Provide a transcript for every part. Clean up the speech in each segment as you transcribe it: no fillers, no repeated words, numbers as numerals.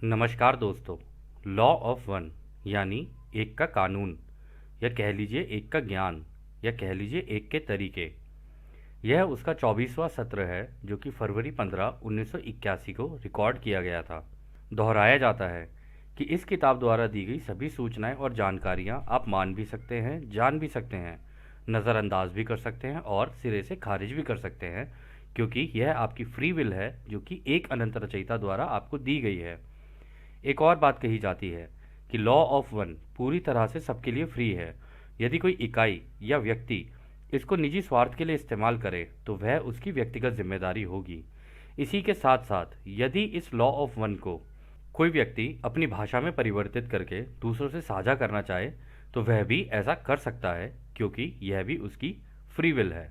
नमस्कार दोस्तों। Law of one यानी एक का कानून, या कह लीजिए एक का ज्ञान, या कह लीजिए एक के तरीके। यह उसका 24वां सत्र है जो कि फरवरी 15, 1981 को रिकॉर्ड किया गया था। दोहराया जाता है कि इस किताब द्वारा दी गई सभी सूचनाएं और जानकारियां आप मान भी सकते हैं, जान भी सकते हैं, नज़रअंदाज भी कर सकते हैं और सिरे से खारिज भी कर सकते हैं, क्योंकि यह आपकी फ्री विल है जो कि एक अनंत रचयिता द्वारा आपको दी गई है। एक और बात कही जाती है कि लॉ ऑफ वन पूरी तरह से सबके लिए फ्री है। यदि कोई इकाई या व्यक्ति इसको निजी स्वार्थ के लिए इस्तेमाल करे तो वह उसकी व्यक्तिगत जिम्मेदारी होगी। इसी के साथ साथ यदि इस लॉ ऑफ वन को कोई व्यक्ति अपनी भाषा में परिवर्तित करके दूसरों से साझा करना चाहे तो वह भी ऐसा कर सकता है, क्योंकि यह भी उसकी फ्री विल है।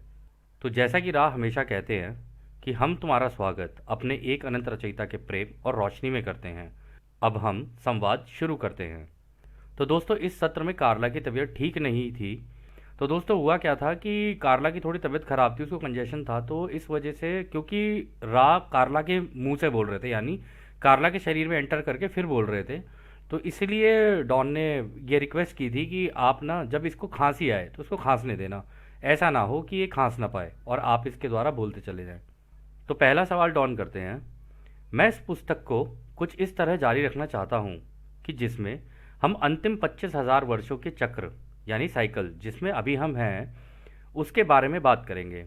तो जैसा कि राह हमेशा कहते हैं कि हम तुम्हारा स्वागत अपने एक अनंत रचयिता के प्रेम और रोशनी में करते हैं। अब हम संवाद शुरू करते हैं। तो दोस्तों, इस सत्र में कार्ला की तबीयत ठीक नहीं थी। तो दोस्तों, हुआ क्या था कि कार्ला की थोड़ी तबीयत खराब थी, उसको कंजेशन था। तो इस वजह से, क्योंकि रा कार्ला के मुंह से बोल रहे थे, यानी कार्ला के शरीर में एंटर करके फिर बोल रहे थे, तो इसलिए डॉन ने ये रिक्वेस्ट की थी कि आप ना जब इसको खांसी आए तो उसको खांसने देना। ऐसा ना हो कि ये खांस ना पाए और आप इसके द्वारा बोलते चले जाएं। तो पहला सवाल डॉन करते हैं। मैं इस पुस्तक को कुछ इस तरह जारी रखना चाहता हूँ कि जिसमें हम अंतिम 25,000 वर्षों के चक्र यानी साइकिल जिसमें अभी हम हैं उसके बारे में बात करेंगे।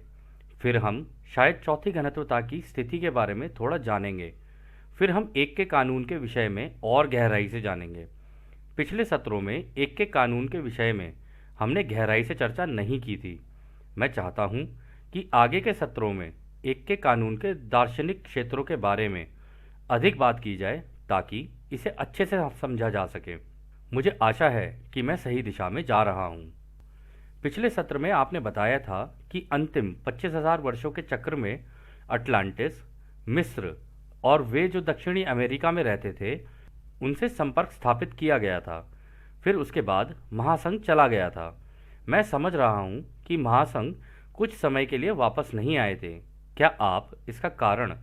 फिर हम शायद चौथी घनत्वता की स्थिति के बारे में थोड़ा जानेंगे। फिर हम एक के कानून के विषय में और गहराई से जानेंगे। पिछले सत्रों में एक के कानून के विषय में हमने गहराई से चर्चा नहीं की थी। मैं चाहता हूँ कि आगे के सत्रों में एक के कानून के दार्शनिक क्षेत्रों के बारे में अधिक बात की जाए ताकि इसे अच्छे से समझा जा सके। मुझे आशा है कि मैं सही दिशा में जा रहा हूँ। पिछले सत्र में आपने बताया था कि अंतिम 25,000 वर्षों के चक्र में अटलांटिस, मिस्र और वे जो दक्षिणी अमेरिका में रहते थे उनसे संपर्क स्थापित किया गया था। फिर उसके बाद महासंघ चला गया था। मैं समझ रहा हूँ कि महासंघ कुछ समय के लिए वापस नहीं आए थे। क्या आप इसका कारण,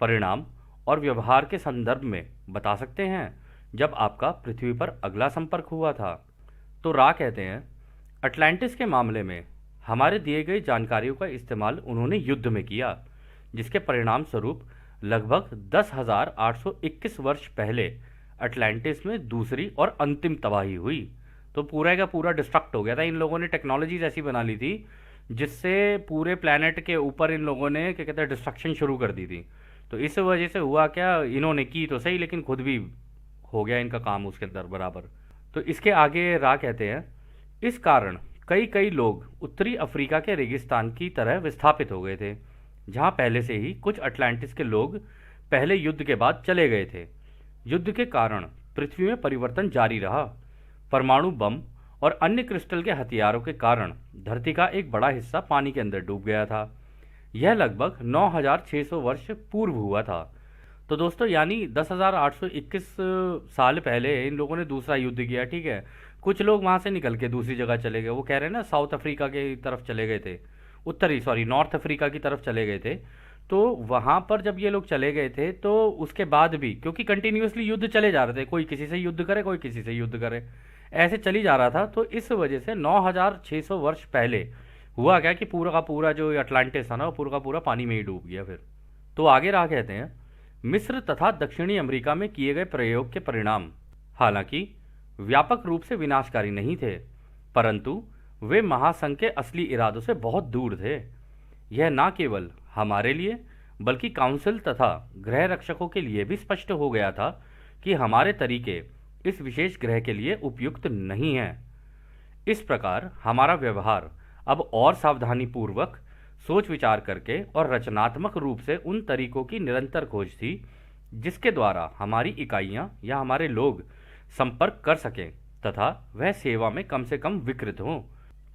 परिणाम और व्यवहार के संदर्भ में बता सकते हैं जब आपका पृथ्वी पर अगला संपर्क हुआ था? तो रा कहते हैं, अटलांटिस के मामले में हमारे दिए गए जानकारियों का इस्तेमाल उन्होंने युद्ध में किया, जिसके परिणाम स्वरूप लगभग 10,821 वर्ष पहले अटलांटिस में दूसरी और अंतिम तबाही हुई। तो पूरा का पूरा डिस्ट्रक्ट हो गया था। इन लोगों ने टेक्नोलॉजीज ऐसी बना ली थी जिससे पूरे प्लेनेट के ऊपर इन लोगों ने क्या कहते हैं डिस्ट्रक्शन शुरू कर दी थी। तो इस वजह से हुआ क्या, इन्होंने की तो सही लेकिन खुद भी हो गया इनका काम उसके अंदर बराबर। तो इसके आगे रा कहते हैं, इस कारण कई कई लोग उत्तरी अफ्रीका के रेगिस्तान की तरह विस्थापित हो गए थे, जहां पहले से ही कुछ अटलांटिस के लोग पहले युद्ध के बाद चले गए थे। युद्ध के कारण पृथ्वी में परिवर्तन जारी रहा। परमाणु बम और अन्य क्रिस्टल के हथियारों के कारण धरती का एक बड़ा हिस्सा पानी के अंदर डूब गया था। यह लगभग 9,600 वर्ष पूर्व हुआ था। तो दोस्तों, यानी 10,821 साल पहले इन लोगों ने दूसरा युद्ध किया। ठीक है, कुछ लोग वहां से निकल के दूसरी जगह चले गए। वो कह रहे हैं ना, साउथ अफ्रीका की तरफ चले गए थे, नॉर्थ अफ्रीका की तरफ चले गए थे। तो वहां पर जब ये लोग चले गए थे तो उसके बाद भी, क्योंकि कंटिन्यूसली युद्ध चले जा रहे थे, कोई किसी से युद्ध करे, कोई किसी से युद्ध करे, ऐसे चली जा रहा था। तो इस वजह से 9,600 वर्ष पहले हुआ क्या कि पूरा का पूरा जो अटलांटिस था ना, वो पूरा का पूरा पानी में ही डूब गया। फिर तो आगे रहा कहते हैं, मिस्र तथा दक्षिणी अमेरिका में किए गए प्रयोग के परिणाम हालांकि व्यापक रूप से विनाशकारी नहीं थे, परंतु वे महासंघ के असली इरादों से बहुत दूर थे। यह न केवल हमारे लिए बल्कि काउंसिल तथा ग्रह रक्षकों के लिए भी स्पष्ट हो गया था कि हमारे तरीके इस विशेष ग्रह के लिए उपयुक्त नहीं हैं। इस प्रकार हमारा व्यवहार अब और सावधानी पूर्वक सोच विचार करके और रचनात्मक रूप से उन तरीकों की निरंतर खोज थी जिसके द्वारा हमारी इकाइयां या हमारे लोग संपर्क कर सकें तथा वह सेवा में कम से कम विकृत हों,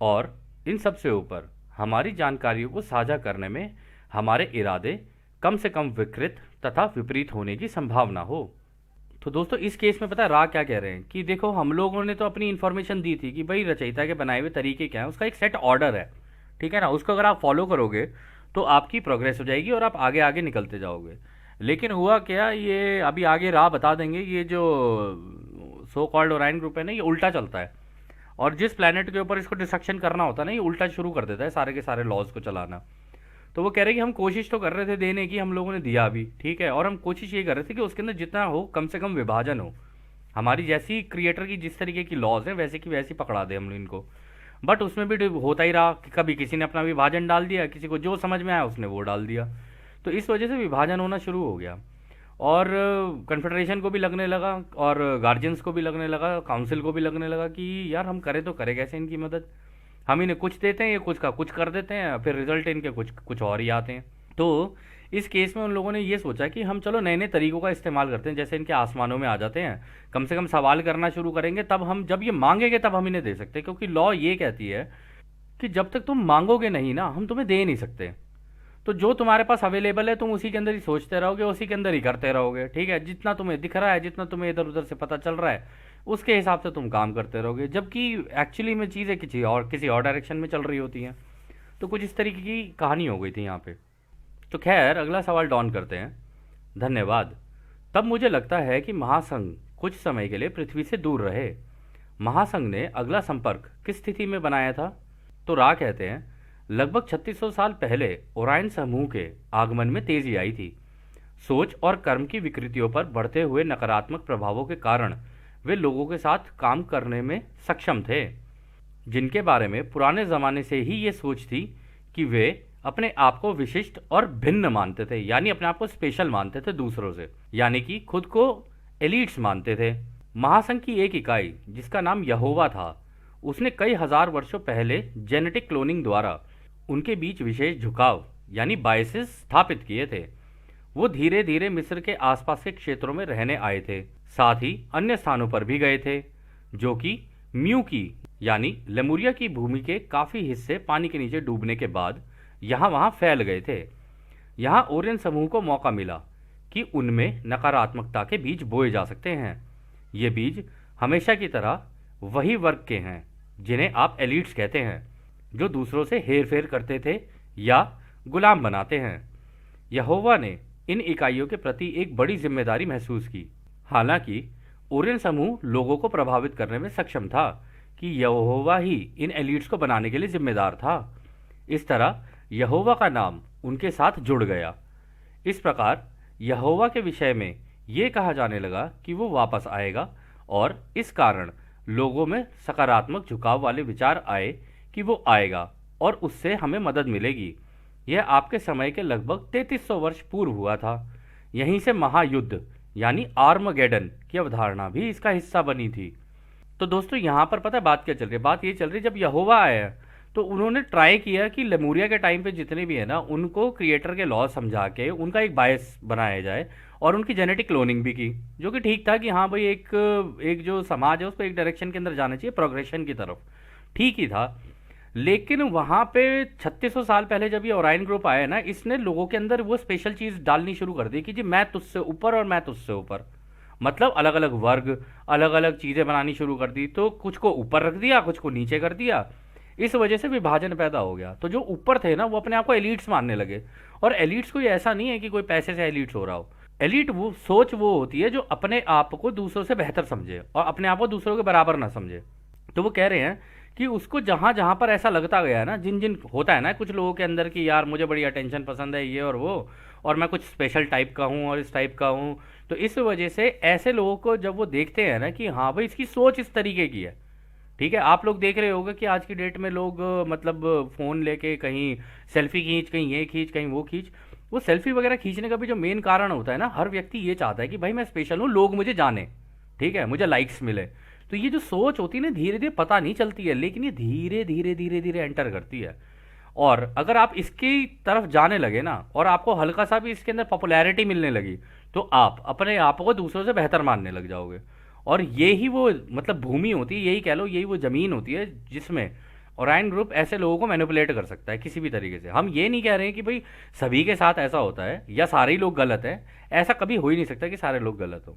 और इन सब से ऊपर हमारी जानकारियों को साझा करने में हमारे इरादे कम से कम विकृत तथा विपरीत होने की संभावना हो। तो दोस्तों, इस केस में पता है रा क्या कह रहे हैं कि देखो, हम लोगों ने तो अपनी इन्फॉर्मेशन दी थी कि भाई रचयिता के बनाए हुए तरीके क्या है, उसका एक सेट ऑर्डर है, ठीक है ना, उसको अगर आप फॉलो करोगे तो आपकी प्रोग्रेस हो जाएगी और आप आगे आगे निकलते जाओगे। लेकिन हुआ क्या, ये अभी आगे राह बता देंगे, ये जो सो कॉल्ड ओराइन ग्रुप है ना, ये उल्टा चलता है। और जिस प्लेनेट के ऊपर इसको डिस्ट्रक्शन करना होता है ना, ये उल्टा शुरू कर देता है सारे के सारे लॉज को चलाना। तो वो कह रहे हैं कि हम कोशिश तो कर रहे थे देने की, हम लोगों ने दिया भी, ठीक है, और हम कोशिश ये कर रहे थे कि उसके अंदर जितना हो कम से कम विभाजन हो, हमारी जैसी क्रिएटर की जिस तरीके की लॉज है वैसे की वैसी पकड़ा दे हम इनको। बट उसमें भी होता ही रहा कि कभी किसी ने अपना विभाजन डाल दिया, किसी को जो समझ में आया उसने वो डाल दिया। तो इस वजह से विभाजन होना शुरू हो गया। और कन्फेडरेशन को भी लगने लगा, और गार्जियंस को भी लगने लगा, काउंसिल को भी लगने लगा कि यार हम करें तो करें कैसे इनकी मदद। हम इन्हें कुछ देते हैं, ये कुछ का कुछ कर देते हैं, फिर रिजल्ट इनके कुछ कुछ और ही आते हैं। तो इस केस में उन लोगों ने ये सोचा कि हम चलो नए नए तरीकों का इस्तेमाल करते हैं, जैसे इनके आसमानों में आ जाते हैं, कम से कम सवाल करना शुरू करेंगे, तब हम जब ये मांगेंगे तब हम इन्हें दे सकते हैं, क्योंकि लॉ ये कहती है कि जब तक तुम मांगोगे नहीं ना, हम तुम्हें दे नहीं सकते। तो जो तुम्हारे पास अवेलेबल है तुम उसी के अंदर ही सोचते रहोगे, उसी के अंदर ही करते रहोगे, ठीक है, जितना तुम्हें दिख रहा है, जितना तुम्हें इधर उधर से पता चल रहा है, उसके हिसाब से तुम काम करते रहोगे, जबकि एक्चुअली में चीज़ें किसी और डायरेक्शन में चल रही होती हैं। तो कुछ इस तरीके की कहानी हो गई थी यहाँ पे। तो खैर अगला सवाल डॉन करते हैं। धन्यवाद। तब मुझे लगता है कि महासंघ कुछ समय के लिए पृथ्वी से दूर रहे। महासंघ ने अगला संपर्क किस स्थिति में बनाया था? तो रा कहते हैं लगभग 3600 साल पहले ओरायन समूह के आगमन में तेजी आई थी। सोच और कर्म की विकृतियों पर बढ़ते हुए नकारात्मक प्रभावों के कारण वे लोगों के साथ काम करने में सक्षम थे, जिनके बारे में पुराने ज़माने से ही ये सोच थी कि वे अपने आप को विशिष्ट और भिन्न मानते थे, यानी अपने आप को स्पेशल मानते थे दूसरों से, यानी कि खुद को एलिट्स मानते थे। महासंघ की एक इकाई जिसका नाम यहोवा था, उसने कई हजार वर्षों पहले जेनेटिक क्लोनिंग द्वारा उनके बीच विशेष झुकाव यानी बायसेस स्थापित किए थे। वो धीरे धीरे मिस्र के आसपास के क्षेत्रों में रहने आए थे, साथ ही अन्य स्थानों पर भी गए थे, जो कि म्यू की यानी लेमुरिया की भूमि के काफ़ी हिस्से पानी के नीचे डूबने के बाद यहाँ वहाँ फैल गए थे। यहाँ ओरियन समूह को मौका मिला कि उनमें नकारात्मकता के बीज बोए जा सकते हैं। ये बीज हमेशा की तरह वही वर्ग के हैं जिन्हें आप एलिट्स कहते हैं, जो दूसरों से हेर फेर करते थे या गुलाम बनाते हैं। यहोवा ने इन इकाइयों के प्रति एक बड़ी जिम्मेदारी महसूस की। हालांकि ओरियन समूह लोगों को प्रभावित करने में सक्षम था कि यहोवा ही इन एलिट्स को बनाने के लिए जिम्मेदार था। इस तरह यहोवा का नाम उनके साथ जुड़ गया। इस प्रकार यहोवा के विषय में ये कहा जाने लगा कि वो वापस आएगा, और इस कारण लोगों में सकारात्मक झुकाव वाले विचार आए कि वो आएगा और उससे हमें मदद मिलेगी। यह आपके समय के लगभग 3300 वर्ष पूर्व हुआ था। यहीं से महायुद्ध यानी आर्मगेडन की अवधारणा भी इसका हिस्सा बनी थी। तो दोस्तों यहाँ पर पता है बात क्या चल रही है? बात ये चल रही है जब यहोवा आया तो उन्होंने ट्राई किया कि लेमुरिया के टाइम पे जितने भी है ना, उनको क्रिएटर के लॉ समझा के उनका एक बायस बनाया जाए, और उनकी जेनेटिक क्लोनिंग भी की, जो कि ठीक था कि हाँ भाई एक एक जो समाज है उसको एक डायरेक्शन के अंदर जाना चाहिए, प्रोग्रेशन की तरफ, ठीक ही था। लेकिन वहाँ पे 3600 साल पहले जब ये ओराइन ग्रुप आया ना, इसने लोगों के अंदर वो स्पेशल चीज़ डालनी शुरू कर दी कि जी मैं तुझसे ऊपर और मैं तुझसे ऊपर, मतलब अलग अलग वर्ग, अलग अलग चीज़ें बनानी शुरू कर दी। तो कुछ को ऊपर रख दिया, कुछ को नीचे कर दिया। इस वजह से विभाजन पैदा हो गया। तो जो ऊपर थे ना वो अपने आप को एलिट्स मानने लगे। और एलिट्स कोई ऐसा नहीं है कि कोई पैसे से एलिट्स हो रहा हो। एलिट वो सोच वो होती है जो अपने आप को दूसरों से बेहतर समझे और अपने आप को दूसरों के बराबर ना समझे। तो वो कह रहे हैं कि उसको जहाँ जहाँ पर ऐसा लगता गया है ना, जिन जिन होता है ना कुछ लोगों के अंदर कि यार मुझे बड़ी अटेंशन पसंद है ये और वो, और मैं कुछ स्पेशल टाइप का हूँ और इस टाइप का हूँ, तो इस वजह से ऐसे लोगों को जब वो देखते हैं ना कि हाँ भाई इसकी सोच इस तरीके की है, ठीक है। आप लोग देख रहे होगे कि आज की डेट में लोग मतलब फ़ोन लेके कहीं सेल्फी खींच, कहीं ये खींच, कहीं वो खींच। वो सेल्फी वगैरह खींचने का भी जो मेन कारण होता है ना, हर व्यक्ति ये चाहता है कि भाई मैं स्पेशल हूँ, लोग मुझे जाने, ठीक है, मुझे लाइक्स मिले। तो ये जो सोच होती है ना, धीरे धीरे पता नहीं चलती है, लेकिन ये धीरे धीरे धीरे धीरे एंटर करती है। और अगर आप इसकी तरफ जाने लगे ना, और आपको हल्का सा भी इसके अंदर पॉपुलैरिटी मिलने लगी, तो आप अपने आप को दूसरों से बेहतर मानने लग जाओगे। और ये ही वो मतलब भूमि होती है, यही कह लो, यही वो ज़मीन होती है जिसमें ओराइन ग्रुप ऐसे लोगों को मैनिपुलेट कर सकता है किसी भी तरीके से। हम ये नहीं कह रहे हैं कि भाई सभी के साथ ऐसा होता है या सारे ही लोग गलत हैं, ऐसा कभी हो ही नहीं सकता कि सारे लोग गलत हो।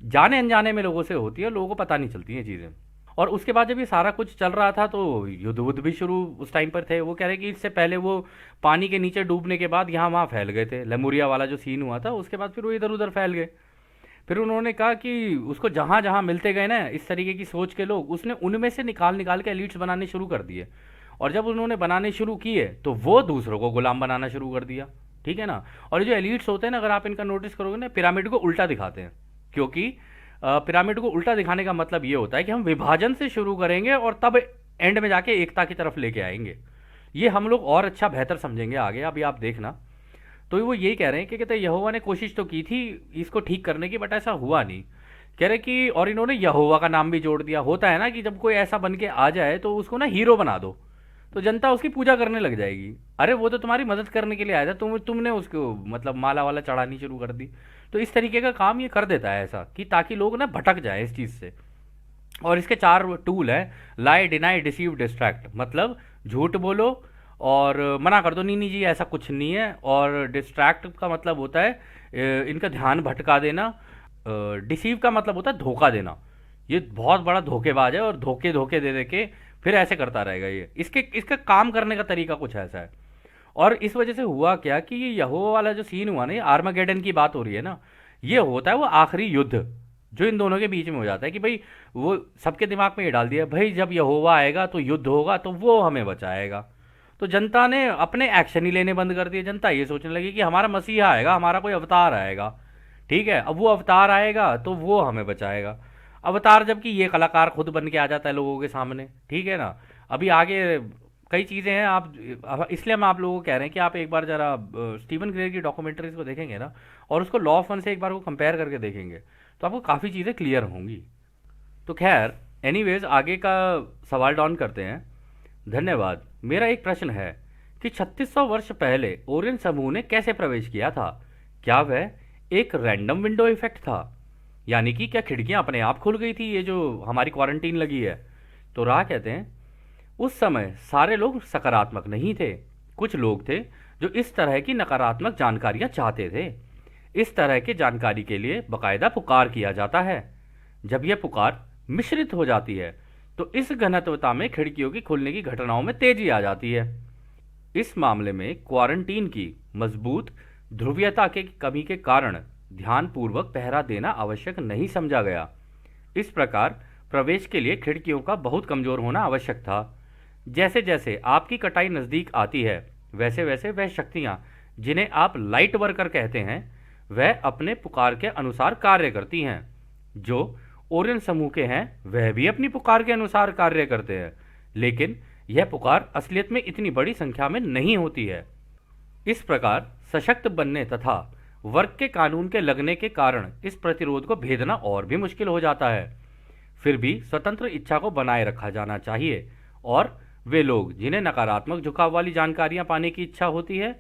जाने अनजाने में लोगों से होती है, लोगों को पता नहीं चलती हैं चीज़ें। और उसके बाद जब ये सारा कुछ चल रहा था तो युद्ध वुद्ध भी शुरू उस टाइम पर थे। वो कह रहे कि इससे पहले वो पानी के नीचे डूबने के बाद यहाँ वहाँ फैल गए थे, लेमुरिया वाला जो सीन हुआ था उसके बाद फिर वो इधर उधर फैल गए। फिर उन्होंने कहा कि उसको जहाँ जहाँ मिलते गए ना इस तरीके की सोच के लोग, उसने उनमें से निकाल निकाल के एलिट्स बनाने शुरू कर दिए। और जब उन्होंने बनाने शुरू किए तो वो दूसरों को गुलाम बनाना शुरू कर दिया। ठीक है ना। और ये जो एलिट्स होते हैं ना, अगर आप इनका नोटिस करोगे ना, पिरामिड को उल्टा दिखाते हैं। क्योंकि पिरामिड को उल्टा दिखाने का मतलब ये होता है कि हम विभाजन से शुरू करेंगे और तब एंड में जाके एकता की तरफ लेके आएंगे। ये हम लोग और अच्छा बेहतर समझेंगे आगे, अभी आप देखना। तो वो यही कह रहे हैं कि कहते हैं यहोवा ने कोशिश तो की थी इसको ठीक करने की, बट ऐसा हुआ नहीं। कह रहे कि और इन्होंने यहोवा का नाम भी जोड़ दिया। होता है ना कि जब कोई ऐसा बन के आ जाए तो उसको ना हीरो बना दो, तो जनता उसकी पूजा करने लग जाएगी। अरे वो तो तुम्हारी मदद करने के लिए आया था, तुमने उसको मतलब माला वाला चढ़ानी शुरू कर दी। तो इस तरीके का काम ये कर देता है ऐसा, कि ताकि लोग ना भटक जाए इस चीज़ से। और इसके 4 टूल हैं: लाई, डिनाई, डिसीव, डिस्ट्रैक्ट। मतलब झूठ बोलो और मना कर दो, नहीं नहीं जी ऐसा कुछ नहीं है। और डिस्ट्रैक्ट का मतलब होता है इनका ध्यान भटका देना। डिसीव का मतलब होता है धोखा देना। ये बहुत बड़ा धोखेबाज है और धोखे धोखे दे दे के फिर ऐसे करता रहेगा ये। इसका काम करने का तरीका कुछ ऐसा है। और इस वजह से हुआ क्या कि ये यहोवा वाला जो सीन हुआ ना, ये आर्मागेडन की बात हो रही है ना, ये होता है वो आखिरी युद्ध जो इन दोनों के बीच में हो जाता है। कि भाई वो सबके दिमाग में ये डाल दिया, भाई जब यहोवा आएगा तो युद्ध होगा तो वो हमें बचाएगा। तो जनता ने अपने एक्शन ही लेने बंद कर दिए। जनता ये सोचने लगी कि हमारा मसीहा आएगा, हमारा कोई अवतार आएगा। ठीक है, अब वो अवतार आएगा तो वो हमें बचाएगा। अवतार जबकि ये कलाकार खुद बन के आ जाता है लोगों के सामने। ठीक है ना। अभी आगे कई चीज़ें हैं, आप इसलिए हम आप लोगों को कह रहे हैं कि आप एक बार ज़रा स्टीवन ग्रे की डॉक्यूमेंट्रीज को देखेंगे ना, और उसको लॉ ऑफ वन से एक बार को कंपेयर करके देखेंगे, तो आपको काफ़ी चीज़ें क्लियर होंगी। तो खैर एनीवेज आगे का सवाल डाउन करते हैं। धन्यवाद। मेरा एक प्रश्न है कि 3600 वर्ष पहले ओरियन समूह ने कैसे प्रवेश किया था? क्या वह एक रैंडम विंडो इफेक्ट था? यानी कि क्या खिड़कियां अपने आप खुल गई थी, ये जो हमारी क्वारंटीन लगी है? तो राह कहते हैं उस समय सारे लोग सकारात्मक नहीं थे। कुछ लोग थे जो इस तरह की नकारात्मक जानकारियां चाहते थे। इस तरह की जानकारी के लिए बकायदा पुकार किया जाता है। जब यह पुकार मिश्रित हो जाती है तो इस घनत्वता में खिड़कियों की खुलने की घटनाओं में तेजी आ जाती है। इस मामले में क्वारंटीन की मजबूत ध्रुवीयता के कमी के कारण ध्यानपूर्वक पहरा देना आवश्यक नहीं समझा गया। इस प्रकार प्रवेश के लिए खिड़कियों का बहुत कमजोर होना आवश्यक था। जैसे जैसे आपकी कटाई नज़दीक आती है वैसे वैसे वह शक्तियाँ जिन्हें आप लाइट वर्कर कहते हैं वह अपने पुकार के अनुसार कार्य करती हैं। जो ओरियन समूह के हैं वह भी अपनी पुकार के अनुसार कार्य करते हैं, लेकिन यह पुकार असलियत में इतनी बड़ी संख्या में नहीं होती है। इस प्रकार सशक्त बनने तथा वर्ग के कानून के लगने के कारण इस प्रतिरोध को भेदना और भी मुश्किल हो जाता है। फिर भी स्वतंत्र इच्छा को बनाए रखा जाना चाहिए और वे लोग जिन्हें नकारात्मक झुकाव वाली जानकारियां पाने की इच्छा होती है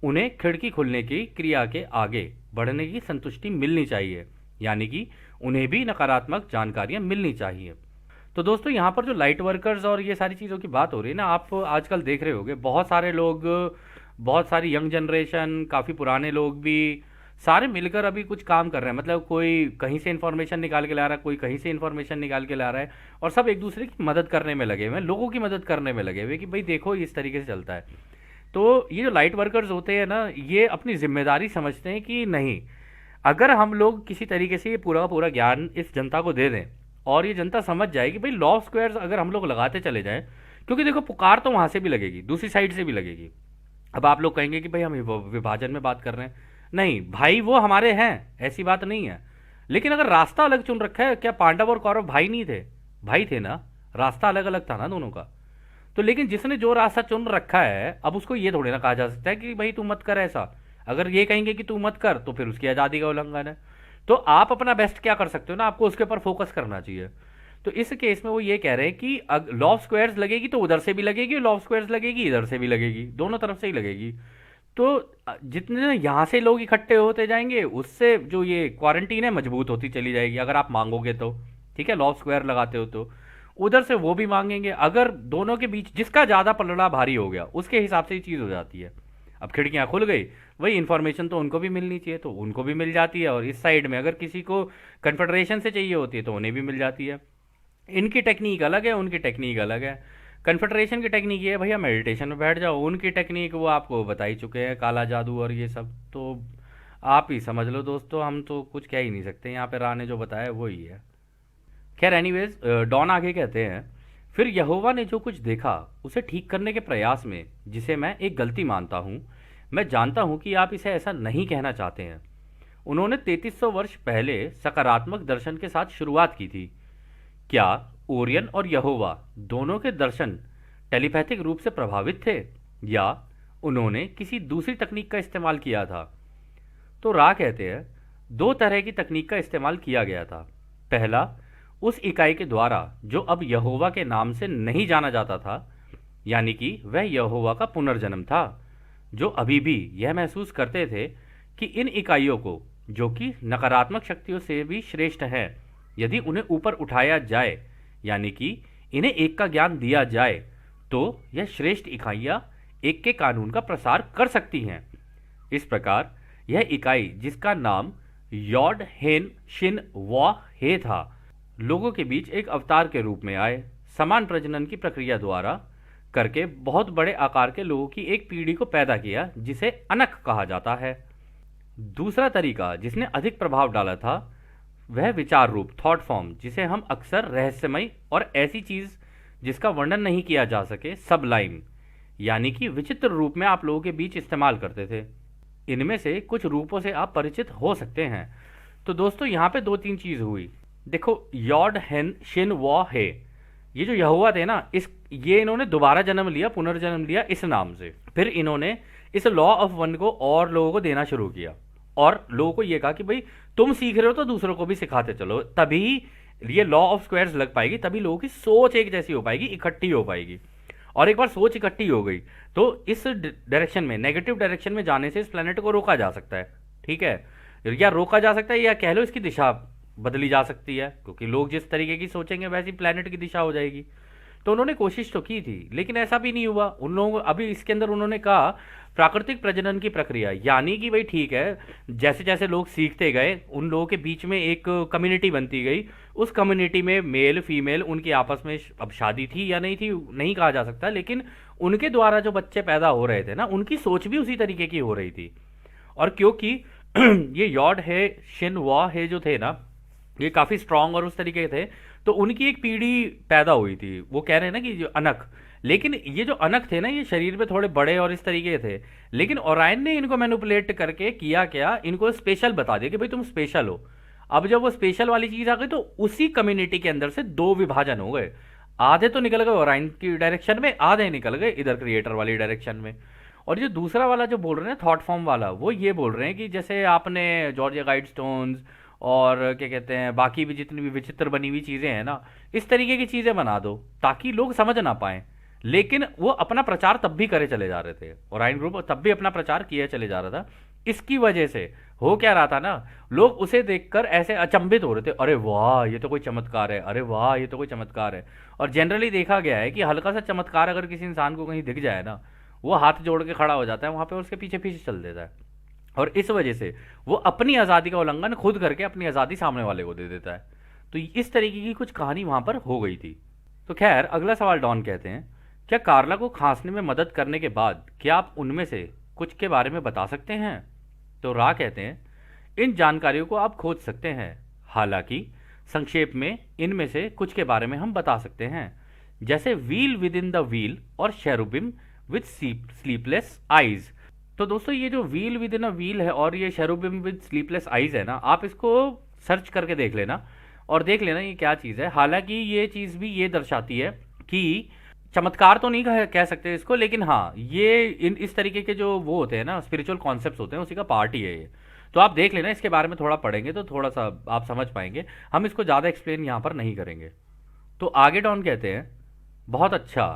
उन्हें खिड़की खुलने की क्रिया के आगे बढ़ने की संतुष्टि मिलनी चाहिए। यानी कि उन्हें भी नकारात्मक जानकारियां मिलनी चाहिए। तो दोस्तों यहाँ पर जो लाइट वर्कर्स और ये सारी चीज़ों की बात हो रही है ना, आप आजकल देख रहे होंगे बहुत सारे लोग, बहुत सारी यंग जनरेशन, काफ़ी पुराने लोग भी सारे मिलकर अभी कुछ काम कर रहे हैं। मतलब कोई कहीं से इन्फॉर्मेशन निकाल के ला रहा है, कोई कहीं से इन्फॉर्मेशन निकाल के ला रहा है, और सब एक दूसरे की मदद करने में लगे हुए हैं, लोगों की मदद करने में लगे हुए कि भाई देखो इस तरीके से चलता है। तो ये जो लाइट वर्कर्स होते हैं ना, ये अपनी जिम्मेदारी समझते हैं कि नहीं, अगर हम लोग किसी तरीके से ये पूरा का पूरा ज्ञान इस जनता को दे दें और ये जनता समझ जाए कि भाई लॉ स्क्वायर्स अगर हम लोग लगाते चले जाएं, क्योंकि देखो पुकार तो वहाँ से भी लगेगी, दूसरी साइड से भी लगेगी। अब आप लोग कहेंगे कि भाई हम विभाजन में बात कर रहे हैं। नहीं भाई, वो हमारे हैं, ऐसी बात नहीं है। लेकिन अगर रास्ता अलग चुन रखा है, क्या पांडव और कौरव भाई नहीं थे? भाई थे ना, रास्ता अलग अलग था ना दोनों का। तो लेकिन जिसने जो रास्ता चुन रखा है, अब उसको ये थोड़ी ना कहा जा सकता है कि भाई तू मत कर ऐसा। अगर ये कहेंगे कि तू मत कर तो फिर उसकी आज़ादी का उल्लंघन है। तो आप अपना बेस्ट क्या कर सकते हो ना, आपको उसके ऊपर फोकस करना चाहिए। तो इस केस में वो ये कह रहे हैं कि लॉ ऑफ स्क्वायर्स लगेगी तो उधर से भी लगेगी, लॉ ऑफ स्क्वायर्स लगेगी इधर से भी लगेगी, दोनों तरफ से ही लगेगी। तो जितने यहाँ से लोग इकट्ठे होते जाएंगे उससे जो ये क्वारंटीन है मजबूत होती चली जाएगी, अगर आप मांगोगे तो। ठीक है, लॉ ऑफ स्क्वायर लगाते हो तो उधर से वो भी मांगेंगे। अगर दोनों के बीच जिसका ज़्यादा पलड़ा भारी हो गया उसके हिसाब से ये चीज़ हो जाती है। अब खिड़कियाँ खुल गई, वही इन्फॉर्मेशन तो उनको भी मिलनी चाहिए तो उनको भी मिल जाती है, और इस साइड में अगर किसी को कन्फेडरेशन से चाहिए होती है तो उन्हें भी मिल जाती है। इनकी टेक्निक अलग है, उनकी टेक्निक अलग है। कन्फेडरेशन की टेक्निक ये है भैया मेडिटेशन में बैठ जाओ, उनकी टेक्निक वो आपको बता ही चुके हैं, काला जादू और ये सब। तो आप ही समझ लो दोस्तों, हम तो कुछ कह ही नहीं सकते, यहाँ पे रा ने जो बताया वो ही है। खैर एनीवेज, डॉन आगे कहते हैं, फिर यहोवा ने जो कुछ देखा उसे ठीक करने के प्रयास में, जिसे मैं एक गलती मानता हूँ, मैं जानता हूँ कि आप इसे ऐसा नहीं कहना चाहते हैं। उन्होंने 3300 वर्ष पहले सकारात्मक दर्शन के साथ शुरुआत की थी। क्या ओरियन और यहोवा दोनों के दर्शन टेलीपैथिक रूप से प्रभावित थे, या उन्होंने किसी दूसरी तकनीक का इस्तेमाल किया था? तो रा कहते हैं, दो तरह की तकनीक का इस्तेमाल किया गया था। पहला, उस इकाई के द्वारा जो अब यहोवा के नाम से नहीं जाना जाता था, यानी कि वह यहोवा का पुनर्जन्म था, जो अभी भी यह महसूस करते थे कि इन इकाइयों को, जो कि नकारात्मक शक्तियों से भी श्रेष्ठ हैं, यदि उन्हें ऊपर उठाया जाए, यानी कि इन्हें एक का ज्ञान दिया जाए, तो यह श्रेष्ठ इकाइयां एक के कानून का प्रसार कर सकती हैं। इस प्रकार यह इकाई, जिसका नाम यॉड हेन शिन वा हे था, लोगों के बीच एक अवतार के रूप में आए, समान प्रजनन की प्रक्रिया द्वारा करके बहुत बड़े आकार के लोगों की एक पीढ़ी को पैदा किया, जिसे अनक कहा जाता है। दूसरा तरीका जिसने अधिक प्रभाव डाला था, वह विचार रूप थॉट फॉर्म, जिसे हम अक्सर रहस्यमय और ऐसी चीज जिसका वर्णन नहीं किया जा सके, सबलाइम, यानी कि विचित्र रूप में आप लोगों के बीच इस्तेमाल करते थे। इनमें से कुछ रूपों से आप परिचित हो सकते हैं। तो दोस्तों यहाँ पे दो तीन चीज हुई। देखो, यॉड हेन शिन वॉ हे, ये जो यहोवा थे ना, इस ये इन्होंने दोबारा जन्म लिया, पुनर्जन्म लिया इस नाम से। फिर इन्होंने इस लॉ ऑफ वन को और लोगों को देना शुरू किया, और लोगों को ये कहा कि भाई तुम सीख रहे हो तो दूसरों को भी सिखाते चलो, तभी ये लॉ ऑफ स्क्वायर्स लग पाएगी, तभी लोगों की सोच एक जैसी हो पाएगी, इकट्ठी हो पाएगी। और एक बार सोच इकट्ठी हो गई तो इस डायरेक्शन में, नेगेटिव डायरेक्शन में जाने से इस प्लेनेट को रोका जा सकता है। ठीक है, या रोका जा सकता है, या कह लो इसकी दिशा बदली जा सकती है, क्योंकि लोग जिस तरीके की सोचेंगे वैसी प्लेनेट की दिशा हो जाएगी। तो उन्होंने कोशिश तो की थी, लेकिन ऐसा भी नहीं हुआ उन लोगों को। अभी इसके अंदर उन्होंने कहा प्राकृतिक प्रजनन की प्रक्रिया, यानी कि भाई ठीक है, जैसे जैसे लोग सीखते गए, उन लोगों के बीच में एक कम्युनिटी बनती गई। उस कम्युनिटी में मेल फीमेल उनकी आपस में अब शादी थी या नहीं थी नहीं कहा जा सकता, लेकिन उनके द्वारा जो बच्चे पैदा हो रहे थे ना, उनकी सोच भी उसी तरीके की हो रही थी। और क्योंकि ये यॉड है शिन वॉ है जो थे ना, ये काफ़ी स्ट्रांग और उस तरीके के थे, तो उनकी एक पीढ़ी पैदा हुई थी। वो कह रहे हैं ना कि जो अनक, लेकिन ये जो अनक थे ना, ये शरीर पे थोड़े बड़े और इस तरीके के थे, लेकिन ओरायन ने इनको मैनिपुलेट करके किया क्या, इनको स्पेशल बता दिया कि भाई तुम स्पेशल हो। अब जब वो स्पेशल वाली चीज़ आ गई तो उसी कम्युनिटी के अंदर से दो विभाजन हो गए। आधे तो निकल गए ओरायन की डायरेक्शन में, आधे निकल गए इधर क्रिएटर वाली डायरेक्शन में। और जो दूसरा वाला जो बोल रहे हैं थॉट फॉर्म वाला, वो ये बोल रहे हैं कि जैसे आपने जॉर्जिया गाइडस्टोन्स और क्या कहते हैं बाकी भी जितनी भी विचित्र बनी हुई चीज़ें हैं ना, इस तरीके की चीज़ें बना दो ताकि लोग समझ ना पाएं। लेकिन वो अपना प्रचार तब भी करे चले जा रहे थे, ओरायन ग्रुप तब भी अपना प्रचार किए चले जा रहा था। इसकी वजह से हो क्या रहा था ना, लोग उसे देखकर ऐसे अचंभित हो रहे थे, अरे वाह ये तो कोई चमत्कार है, अरे वाह ये तो कोई चमत्कार है। और जनरली देखा गया है कि हल्का सा चमत्कार अगर किसी इंसान को कहीं दिख जाए ना, वो हाथ जोड़ के खड़ा हो जाता है वहां पे, उसके पीछे पीछे चल देता है। और इस वजह से वो अपनी आज़ादी का उल्लंघन खुद करके अपनी आज़ादी सामने वाले को दे देता है। तो इस तरीके की कुछ कहानी वहां पर हो गई थी। तो खैर अगला सवाल डॉन कहते हैं, क्या कार्ला को खांसने में मदद करने के बाद क्या आप उनमें से कुछ के बारे में बता सकते हैं? तो रा कहते हैं, इन जानकारियों को आप खोज सकते हैं, हालांकि संक्षेप में इनमें से कुछ के बारे में हम बता सकते हैं, जैसे wheel with in the wheel और शेरुबिम विद स्लीपलेस आइज। तो दोस्तों ये जो wheel with in a wheel है और ये शेरुबिम विद स्लीपलेस आइज है ना, आप इसको सर्च करके देख लेना और देख लेना ये क्या चीज़ है। हालांकि ये चीज़ भी ये दर्शाती है कि चमत्कार तो नहीं कह सकते इसको, लेकिन हाँ ये इस तरीके के जो वो होते हैं ना स्पिरिचुअल कॉन्सेप्ट्स होते हैं, उसी का पार्ट ही है ये। तो आप देख लेना, इसके बारे में थोड़ा पढ़ेंगे तो थोड़ा सा आप समझ पाएंगे, हम इसको ज़्यादा एक्सप्लेन यहाँ पर नहीं करेंगे। तो आगे डॉन कहते हैं, बहुत अच्छा,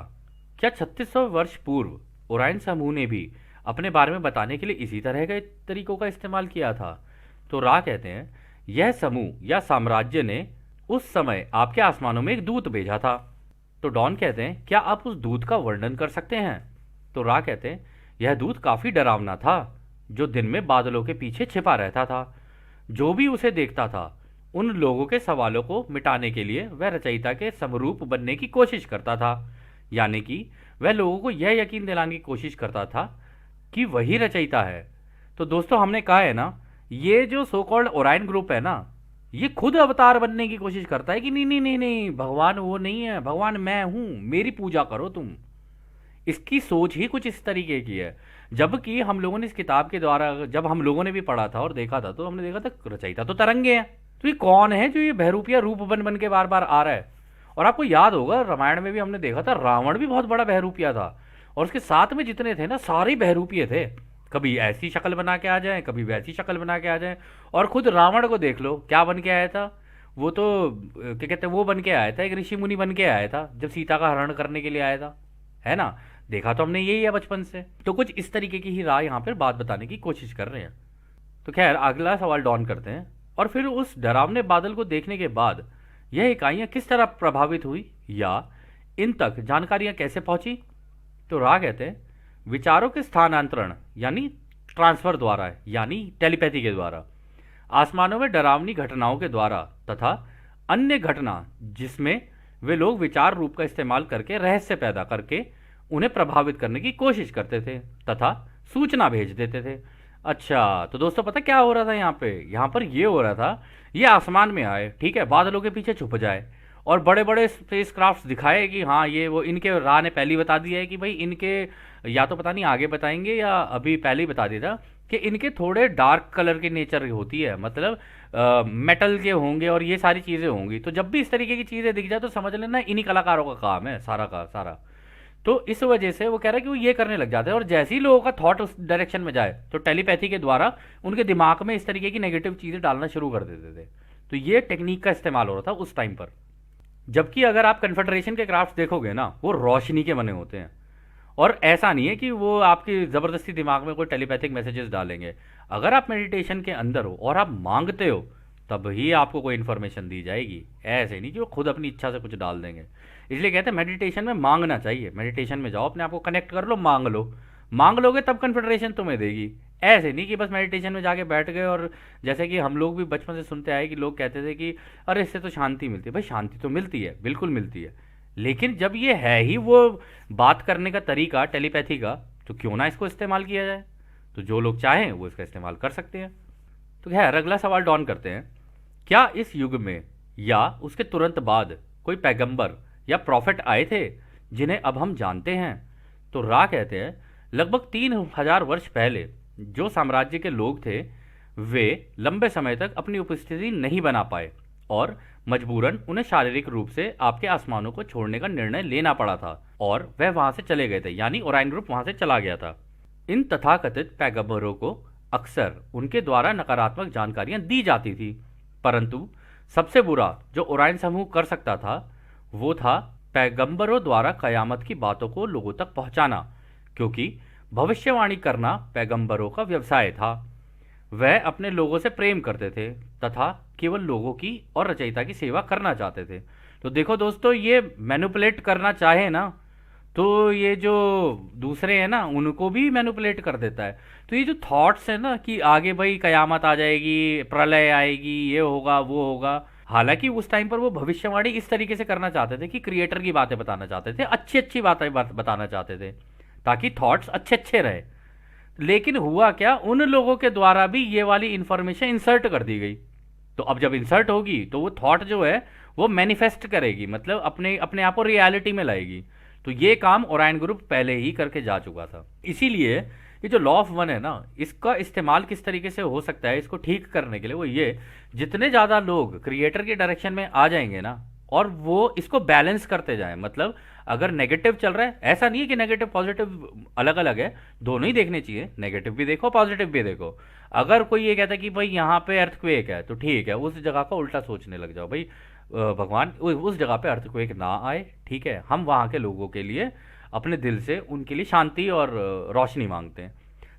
क्या 3600 वर्ष पूर्व ओरायन समूह ने भी अपने बारे में बताने के लिए इसी तरह के तरीकों का इस्तेमाल किया था? तो रा कहते हैं, यह समूह या साम्राज्य ने उस समय आपके आसमानों में एक दूत भेजा था। तो डॉन कहते हैं, क्या आप उस दूत का वर्णन कर सकते हैं? तो रा कहते हैं, यह दूत काफी डरावना था, जो दिन में बादलों के पीछे छिपा रहता था। जो भी उसे देखता था उन लोगों के सवालों को मिटाने के लिए वह रचयिता के समरूप बनने की कोशिश करता था। यानी कि वह लोगों को यह यकीन दिलाने की कोशिश करता था कि वही रचयिता है। तो दोस्तों हमने कहा है ना, ये जो सो कॉल्ड ओरायन ग्रुप है ना, ये खुद अवतार बनने की कोशिश करता है कि नहीं नहीं नहीं नहीं, भगवान वो नहीं है, भगवान मैं हूं, मेरी पूजा करो तुम। इसकी सोच ही कुछ इस तरीके की है। जबकि हम लोगों ने इस किताब के द्वारा जब हम लोगों ने भी पढ़ा था और देखा था, तो हमने देखा था रचयिता तो तरंगे हैं। तो ये कौन है जो ये बहरूपिया रूप बन बन के बार बार आ रहा है? और आपको याद होगा रामायण में भी हमने देखा था, रावण भी बहुत बड़ा बहरूपिया था, और उसके साथ में जितने थे ना सारे बहरूपिये थे। कभी ऐसी शक्ल बना के आ जाए, कभी वैसी शक्ल बना के आ जाए। और खुद रावण को देख लो क्या बन के आया था। वो तो क्या कहते हैं, वो बन के आया था, एक ऋषि मुनि बन के आया था जब सीता का हरण करने के लिए आया था, है ना। देखा तो हमने यही है बचपन से। तो कुछ इस तरीके की ही राह यहाँ पर बात बताने की कोशिश कर रहे हैं। तो खैर अगला सवाल डॉन करते हैं। और फिर उस डरावने बादल को देखने के बाद यह इकाइयां किस तरह प्रभावित हुई या इन तक जानकारियां कैसे पहुंची? तो राह कहते हैं विचारों के स्थानांतरण यानी ट्रांसफर द्वारा, यानी टेलीपैथी के द्वारा, आसमानों में डरावनी घटनाओं के द्वारा तथा अन्य घटना जिसमें वे लोग विचार रूप का इस्तेमाल करके रहस्य पैदा करके उन्हें प्रभावित करने की कोशिश करते थे तथा सूचना भेज देते थे। अच्छा तो दोस्तों पता क्या हो रहा था यहाँ पर ये हो रहा था, ये आसमान में आए, ठीक है, बादलों के पीछे छुप जाए और बड़े बड़े स्पेस क्राफ्ट दिखाए कि हाँ ये वो। इनके राह ने पहले ही बता दिया है कि भाई इनके, या तो पता नहीं आगे बताएंगे या अभी पहले ही बता दिया था कि इनके थोड़े डार्क कलर की नेचर होती है, मतलब मेटल के होंगे और ये सारी चीज़ें होंगी। तो जब भी इस तरीके की चीज़ें दिख जाए तो समझ लेना इन्हीं कलाकारों का काम है सारा का सारा। तो इस वजह से वो कह रहा है कि वो ये करने लग जाते हैं, और जैसे ही लोगों का थॉट उस डायरेक्शन में जाए तो टेलीपैथी के द्वारा उनके दिमाग में इस तरीके की नेगेटिव चीज़ें डालना शुरू कर देते थे। तो ये टेक्निक का इस्तेमाल हो रहा था उस टाइम पर। जबकि अगर आप कन्फेडरेशन के क्राफ्ट देखोगे ना, वो रोशनी के बने होते हैं, और ऐसा नहीं है कि वो आपकी ज़बरदस्ती दिमाग में कोई टेलीपैथिक मैसेजेस डालेंगे। अगर आप मेडिटेशन के अंदर हो और आप मांगते हो तब ही आपको कोई इन्फॉर्मेशन दी जाएगी, ऐसे नहीं कि वो खुद अपनी इच्छा से कुछ डाल देंगे। इसलिए कहते हैं मेडिटेशन में मांगना चाहिए। मेडिटेशन में जाओ, अपने आप को कनेक्ट कर लो, मांग लो, मांग लोगे तब कन्फेडरेशन तुम्हें देगी। ऐसे नहीं कि बस मेडिटेशन में जाके बैठ गए। और जैसे कि हम लोग भी बचपन से सुनते आए कि लोग कहते थे कि अरे इससे तो शांति मिलती है। भाई शांति तो मिलती है, बिल्कुल मिलती है, लेकिन जब ये है ही वो बात करने का तरीका टेलीपैथी का, तो क्यों ना इसको इस्तेमाल किया जाए। तो जो लोग चाहें वो इसका इस्तेमाल कर सकते हैं। तो खैर अगला सवाल डॉन करते हैं, क्या इस युग में या उसके तुरंत बाद कोई पैगंबर या प्रॉफिट आए थे जिन्हें अब हम जानते हैं? तो रा कहते हैं लगभग 3000 वर्ष पहले जो साम्राज्य के लोग थे वे लंबे समय तक अपनी उपस्थिति नहीं बना पाए और मजबूरन उन्हें शारीरिक रूप से आपके आसमानों को छोड़ने का निर्णय लेना पड़ा था और वह वहां से चले गए थे, यानी ओरायन ग्रुप वहां से चला गया था। इन तथाकथित पैगंबरों को अक्सर उनके द्वारा नकारात्मक जानकारियां दी जाती थी, परंतु सबसे बुरा जो ओरायन समूह कर सकता था वो था पैगंबरों द्वारा कयामत की बातों को लोगों तक पहुंचाना, क्योंकि भविष्यवाणी करना पैगंबरों का व्यवसाय था। वह अपने लोगों से प्रेम करते थे तथा केवल लोगों की और रचयिता की सेवा करना चाहते थे। तो देखो दोस्तों, ये मैनिपुलेट करना चाहे ना तो ये जो दूसरे हैं ना उनको भी मैनिपुलेट कर देता है। तो ये जो थॉट्स है ना कि आगे भाई कयामत आ जाएगी, प्रलय आएगी, ये होगा वो होगा, हालांकि उस टाइम पर वो भविष्यवाणी इस तरीके से करना चाहते थे कि क्रिएटर की बातें बताना चाहते थे, अच्छी अच्छी बातें बताना चाहते थे ताकि थॉट्स अच्छे अच्छे रहे। लेकिन हुआ क्या, उन लोगों के द्वारा भी ये वाली इंफॉर्मेशन इंसर्ट कर दी गई। तो अब जब इंसर्ट होगी तो वो थॉट जो है वो मैनिफेस्ट करेगी, मतलब अपने अपने आप को रियलिटी में लाएगी। तो ये काम ओरायन ग्रुप पहले ही करके जा चुका था। इसीलिए ये जो लॉ ऑफ वन है ना, इसका इस्तेमाल किस तरीके से हो सकता है इसको ठीक करने के लिए, वो ये जितने ज़्यादा लोग क्रिएटर के डायरेक्शन में आ जाएंगे ना और वो इसको बैलेंस करते जाएं, मतलब अगर नेगेटिव चल रहा है, ऐसा नहीं है कि नेगेटिव पॉजिटिव अलग अलग है, दोनों ही देखने चाहिए, नेगेटिव भी देखो पॉजिटिव भी देखो। अगर कोई ये कहता है कि भाई यहाँ पे अर्थक्वेक है तो ठीक है, उस जगह का उल्टा सोचने लग जाओ, भाई भगवान उस जगह पे अर्थक्वेक ना आए, ठीक है, हम वहाँ के लोगों के लिए अपने दिल से उनके लिए शांति और रोशनी मांगते हैं।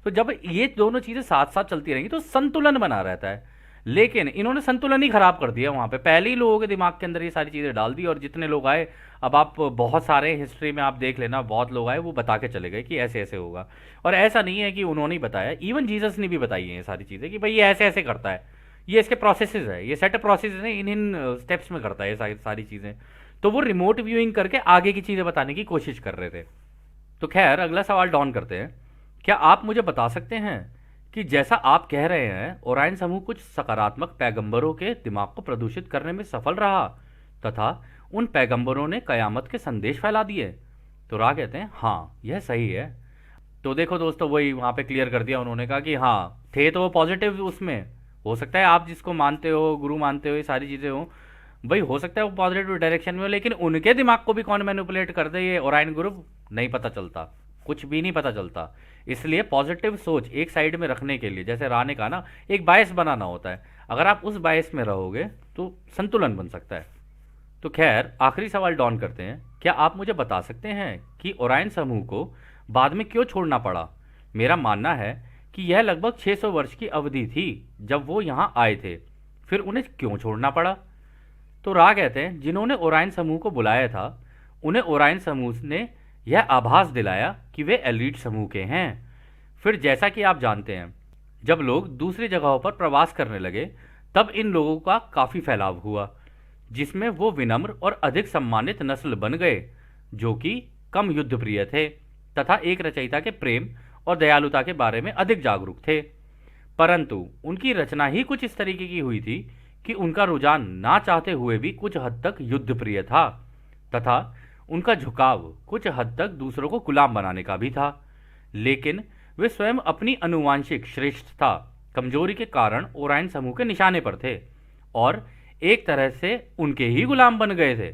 तो जब ये दोनों चीज़ें साथ साथ चलती रहेंगी तो संतुलन बना रहता है। लेकिन इन्होंने संतुलन ही खराब कर दिया वहाँ पे, पहले ही लोगों के दिमाग के अंदर ये सारी चीज़ें डाल दी और जितने लोग आए, अब आप बहुत सारे हिस्ट्री में आप देख लेना, बहुत लोग आए वो बता के चले गए कि ऐसे ऐसे होगा। और ऐसा नहीं है कि उन्होंने ही बताया, इवन जीसस ने भी बताई है ये सारी चीज़ें कि भाई ये ऐसे ऐसे करता है, ये इसके प्रोसेसेस है, ये सेट प्रोसेस है, इन इन स्टेप्स में करता है ये सारी चीज़ें। तो वो रिमोट व्यूइंग करके आगे की चीज़ें बताने की कोशिश कर रहे थे। तो खैर अगला सवाल डॉन करते हैं। क्या आप मुझे बता सकते हैं कि जैसा आप कह रहे हैं ओरायन समूह कुछ सकारात्मक पैगंबरों के दिमाग को प्रदूषित करने में सफल रहा तथा उन पैगंबरों ने कयामत के संदेश फैला दिए? तो रा कहते हैं हाँ यह सही है। तो देखो दोस्तों, वही वहाँ पे क्लियर कर दिया उन्होंने, कहा कि हाँ थे तो वो पॉजिटिव उसमें। हो सकता है आप जिसको मानते हो, गुरु मानते हो, ये सारी चीज़ें हो, भाई हो सकता है वो पॉजिटिव डायरेक्शन में हो, लेकिन उनके दिमाग को भी कौन मैनिपुलेट कर दे ये ओरायन ग्रुप, नहीं पता चलता, कुछ भी नहीं पता चलता। इसलिए पॉजिटिव सोच एक साइड में रखने के लिए, जैसे राने का ना, एक बायस बनाना होता है। अगर आप उस बायस में रहोगे तो संतुलन बन सकता है। तो खैर आखिरी सवाल डॉन करते हैं। क्या आप मुझे बता सकते हैं कि ओरायन समूह को बाद में क्यों छोड़ना पड़ा? मेरा मानना है कि यह लगभग 600 वर्ष की अवधि थी जब वो यहाँ आए थे, फिर उन्हें क्यों छोड़ना पड़ा? तो रा कहते हैं जिन्होंने ओरायन समूह को बुलाया था उन्हें ओरायन समूह ने यह आभास दिलाया कि वे एलीट समूह के हैं। फिर जैसा कि आप जानते हैं, जब लोग दूसरी जगहों पर प्रवास करने लगे तब इन लोगों का काफ़ी फैलाव हुआ, जिसमें वो विनम्र और अधिक सम्मानित नस्ल बन गए जो कि कम युद्ध प्रिय थे तथा एक रचयिता के प्रेम और दयालुता के बारे में अधिक जागरूक थे। परंतु उनकी रचना ही कुछ इस तरीके की हुई थी कि उनका रुझान ना चाहते हुए भी कुछ हद तक युद्ध प्रिय था तथा उनका झुकाव कुछ हद तक दूसरों को गुलाम बनाने का भी था। लेकिन वे स्वयं अपनी अनुवांशिक श्रेष्ठता कमजोरी के कारण ओरायन समूह के निशाने पर थे और एक तरह से उनके ही गुलाम बन गए थे।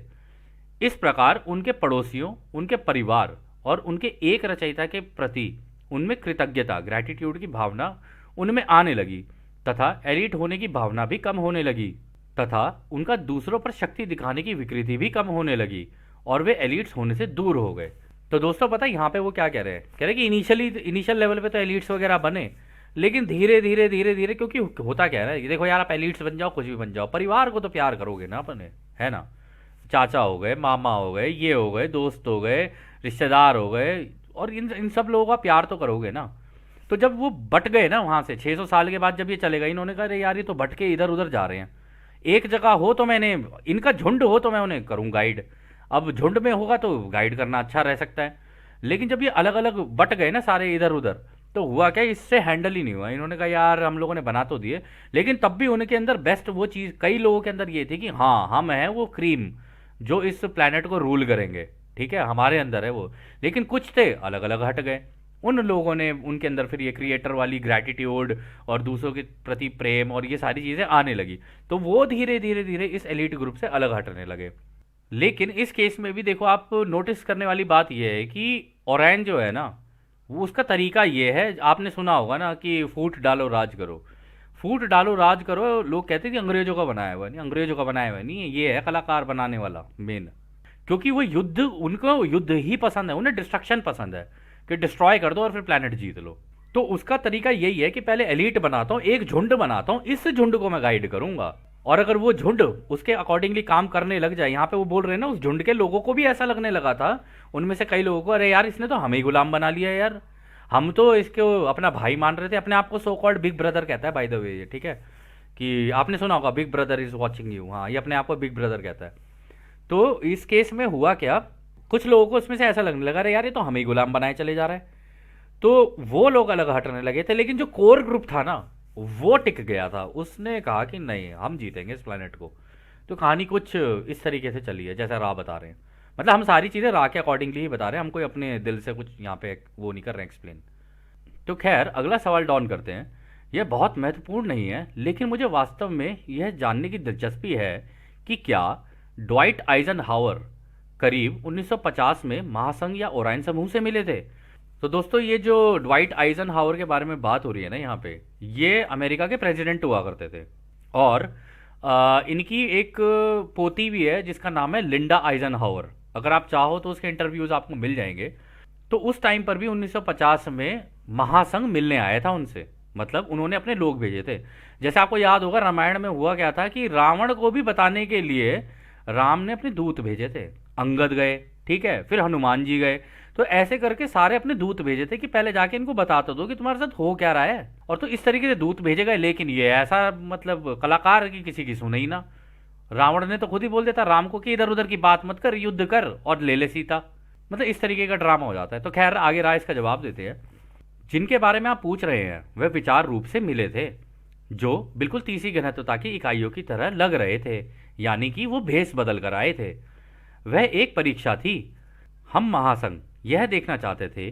इस प्रकार उनके पड़ोसियों, उनके परिवार और उनके एक रचयिता के प्रति उनमें कृतज्ञता, ग्रैटिट्यूड की भावना उनमें आने लगी तथा एलीट होने की भावना भी कम होने लगी तथा उनका दूसरों पर शक्ति दिखाने की विकृति भी कम होने लगी और वे एलीट्स होने से दूर हो गए। तो दोस्तों पता है यहाँ पे वो क्या कह रहे हैं? कह रहे हैं कि इनिशियल लेवल पे तो एलीट्स वगैरह बने, लेकिन धीरे धीरे धीरे धीरे, क्योंकि होता क्या है ना, ये देखो यार, आप एलीट्स बन जाओ, कुछ भी बन जाओ, परिवार को तो प्यार करोगे ना अपने, है ना? चाचा हो गए, मामा हो गए, ये हो गए, दोस्त हो गए, रिश्तेदार हो गए, और इन इन सब लोगों का प्यार तो करोगे ना। तो जब वो बट गए ना वहाँ से 600 साल के बाद, जब ये चले गए, इन्होंने कहा अरे यार ये तो भटके इधर उधर जा रहे हैं, एक जगह हो तो मैंने, इनका झुंड हो तो मैं उन्हें करूँ गाइड। अब झुंड में होगा तो गाइड करना अच्छा रह सकता है, लेकिन जब ये अलग अलग बट गए ना सारे इधर उधर, तो हुआ क्या, इससे हैंडल ही नहीं हुआ। इन्होंने कहा यार हम लोगों ने बना तो दिए, लेकिन तब भी उनके अंदर बेस्ट वो चीज़ कई लोगों के अंदर ये थी कि हाँ हम हैं वो क्रीम जो इस प्लैनेट को रूल करेंगे, ठीक है, हमारे अंदर है वो। लेकिन कुछ थे अलग अलग हट गए, उन लोगों ने, उनके अंदर फिर ये क्रिएटर वाली ग्रैटिट्यूड और दूसरों के प्रति प्रेम और ये सारी चीज़ें आने लगी, तो वो धीरे धीरे धीरे इस एलीट ग्रुप से अलग हटने लगे। लेकिन इस केस में भी देखो, आप नोटिस करने वाली बात यह है कि ओरायन जो है ना, वो उसका तरीका ये है, आपने सुना होगा ना कि फूट डालो राज करो, फूट डालो राज करो। लोग कहते हैं कि अंग्रेजों का बनाया हुआ, नहीं, अंग्रेजों का बनाया हुआ नहीं, ये है कलाकार बनाने वाला मेन। क्योंकि वो युद्ध, उनको युद्ध ही पसंद है, उन्हें डिस्ट्रक्शन पसंद है कि डिस्ट्रॉय कर दो और फिर प्लैनेट जीत लो। तो उसका तरीका यही है कि पहले एलीट बनाता हूँ, एक झुंड बनाता हूँ, इस झुंड को मैं गाइड करूंगा, और अगर वो झुंड उसके अकॉर्डिंगली काम करने लग जाए, यहाँ पे वो बोल रहे हैं ना, उस झुंड के लोगों को भी ऐसा लगने लगा था, उनमें से कई लोगों को, अरे यार इसने तो हमें ही गुलाम बना लिया यार, हम तो इसको अपना भाई मान रहे थे, अपने आप को सो कॉल्ड बिग ब्रदर कहता है बाय द वे, ठीक है, कि आपने सुना होगा big brother is watching you, हाँ, ये अपने आप को बिग ब्रदर कहता है। तो इस केस में हुआ क्या, कुछ लोगों को उसमें से ऐसा लगने लगा, अरे यार ये तो हमें ही गुलाम बनाए चले जा रहा है, तो वो लोग अलग हटने लगे थे। लेकिन जो कोर ग्रुप था ना, वो टिक गया था, उसने कहा कि नहीं हम जीतेंगे इस प्लेनेट को। तो कहानी कुछ इस तरीके से चली है जैसा रा बता रहे हैं, मतलब हम सारी चीज़ें रा के अकॉर्डिंगली ही बता रहे हैं, हम कोई अपने दिल से कुछ यहाँ पे वो नहीं कर रहे हैं एक्सप्लेन। तो खैर अगला सवाल डॉन करते हैं। यह बहुत महत्वपूर्ण नहीं है, लेकिन मुझे वास्तव में यह जानने की दिलचस्पी है कि क्या ड्वाइट आइजनहावर करीब 1950 में महासंघ या ओरायन समूह से मिले थे? तो दोस्तों ये जो ड्वाइट आइजनहावर के बारे में बात हो रही है ना यहाँ पे, ये अमेरिका के प्रेसिडेंट हुआ करते थे, और इनकी एक पोती भी है जिसका नाम है लिंडा आइजनहावर। अगर आप चाहो तो उसके इंटरव्यूज़ आपको मिल जाएंगे। तो उस टाइम पर भी 1950 में महासंघ मिलने आया था उनसे, मतलब उन्होंने अपने लोग भेजे थे। जैसे आपको याद होगा रामायण में हुआ क्या था कि रावण को भी बताने के लिए राम ने अपने दूत भेजे थे, अंगद गए, ठीक है, फिर हनुमान जी गए। तो ऐसे करके सारे अपने दूत भेजे थे कि पहले जाके इनको बता तो दो कि तुम्हारे साथ हो क्या रहा है। और तो इस तरीके से दूत भेजे गए, लेकिन ये ऐसा मतलब कलाकार की किसी की सुने ही ना। रावण ने तो खुद ही बोल देता राम को कि इधर उधर की बात मत कर, युद्ध कर और ले सीता। मतलब इस तरीके का ड्रामा हो जाता है। तो खैर आगे राय इसका जवाब देते हैं। जिनके बारे में आप पूछ रहे हैं वह विचार रूप से मिले थे, जो बिल्कुल तीसरी घनत्वता की इकाइयों की तरह लग रहे थे, यानी कि वो भेस बदल कर आए थे। वह एक परीक्षा थी। हम महासंघ यह देखना चाहते थे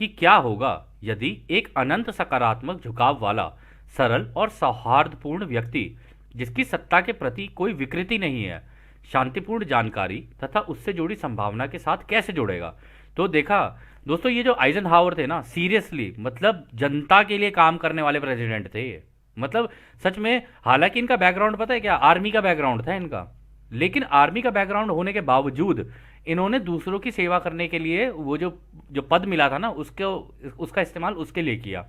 कि क्या होगा यदि एक अनंत सकारात्मक झुकाव वाला, सरल और सौहार्दपूर्ण व्यक्ति, जिसकी सत्ता के प्रति कोई विकृति नहीं है, शांतिपूर्ण जानकारी तथा उससे जुड़ी संभावना के साथ कैसे जुड़ेगा। तो देखा दोस्तों, ये जो आइजनहावर थे ना, सीरियसली मतलब जनता के लिए काम करने वाले प्रेसिडेंट थे ये। मतलब सच में, हालांकि इनका बैकग्राउंड पता है क्या, आर्मी का बैकग्राउंड था इनका। लेकिन आर्मी का बैकग्राउंड होने के बावजूद इन्होंने दूसरों की सेवा करने के लिए वो जो जो पद मिला था ना, उसका इस्तेमाल उसके लिए किया।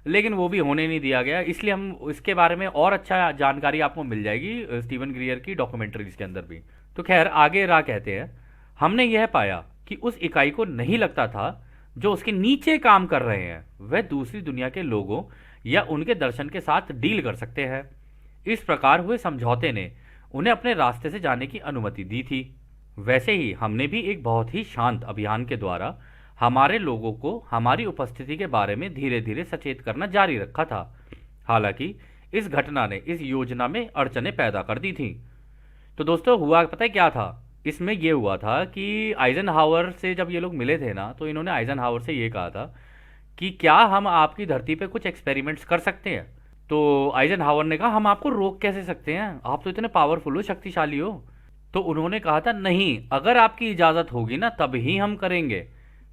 लेकिन वो भी होने नहीं दिया गया। इसलिए हम इसके बारे में और अच्छा जानकारी आपको मिल जाएगी स्टीवन ग्रियर की डॉक्यूमेंट्रीज के अंदर भी। तो खैर आगे रा कहते हैं, हमने यह पाया कि उस इकाई को नहीं लगता था जो उसके नीचे काम कर रहे हैं वह दूसरी दुनिया के लोगों या उनके दर्शन के साथ डील कर सकते हैं। इस प्रकार हुए समझौते ने उन्हें अपने रास्ते से जाने की अनुमति दी थी। वैसे ही हमने भी एक बहुत ही शांत अभियान के द्वारा हमारे लोगों को हमारी उपस्थिति के बारे में धीरे धीरे सचेत करना जारी रखा था। हालांकि इस घटना ने इस योजना में अड़चनें पैदा कर दी थी। तो दोस्तों हुआ पता है क्या था, इसमें यह हुआ था कि आइजनहावर से जब ये लोग मिले थे ना, तो इन्होंने आइजनहावर से ये कहा था कि क्या हम आपकी धरती पे कुछ एक्सपेरिमेंट्स कर सकते हैं। तो आइजनहावर ने कहा हम आपको रोक कैसे सकते हैं, आप तो इतने पावरफुल हो, शक्तिशाली हो। तो उन्होंने कहा था नहीं, अगर आपकी इजाज़त होगी ना तब ही हम करेंगे,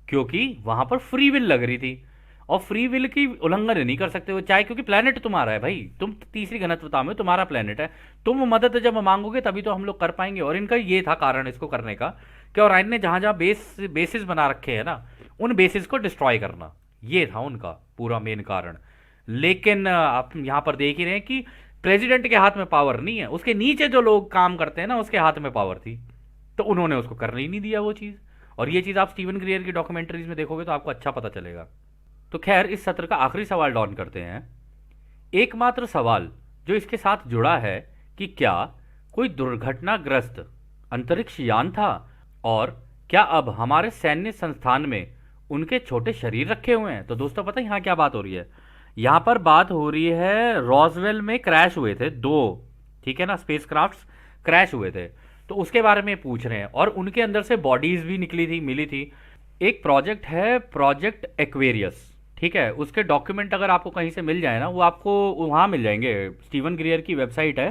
क्योंकि वहां पर फ्री विल लग रही थी और फ्री विल की उल्लंघन नहीं कर सकते हो, चाहे क्योंकि प्लेनेट तुम्हारा है भाई, तुम तीसरी घनत्वता में, तुम्हारा प्लेनेट है, तुम मदद जब मांगोगे तभी तो हम लोग कर पाएंगे। और इनका ये था कारण इसको करने का कि ओरायन ने जहां जहां बेसिस बना रखे हैं ना, उन बेसिस को डिस्ट्रॉय करना, ये था उनका पूरा मेन कारण। लेकिन आप यहां पर देख ही रहे हैं कि प्रेसिडेंट के हाथ में पावर नहीं है, उसके नीचे जो लोग काम करते हैं ना उसके हाथ में पावर थी। तो उन्होंने उसको करने ही नहीं दिया वो चीज़। और ये चीज़ आप स्टीवन ग्रियर की डॉक्यूमेंट्रीज में देखोगे तो आपको अच्छा पता चलेगा। तो खैर इस सत्र का आखिरी सवाल डॉन करते हैं। एकमात्र सवाल जो इसके साथ जुड़ा है कि क्या कोई दुर्घटनाग्रस्त अंतरिक्ष यान था, और क्या अब हमारे सैन्य संस्थान में उनके छोटे शरीर रखे हुए हैं। तो दोस्तों पता है यहाँ क्या बात हो रही है, यहाँ पर बात हो रही है रॉसवेल में क्रैश हुए थे दो, ठीक है ना, स्पेस क्राफ्ट क्रैश हुए थे, तो उसके बारे में पूछ रहे हैं। और उनके अंदर से बॉडीज भी निकली थी, मिली थी। एक प्रोजेक्ट है प्रोजेक्ट एक्वेरियस, ठीक है, उसके डॉक्यूमेंट अगर आपको कहीं से मिल जाए ना, वो आपको वहाँ मिल जाएंगे। स्टीवन ग्रियर की वेबसाइट है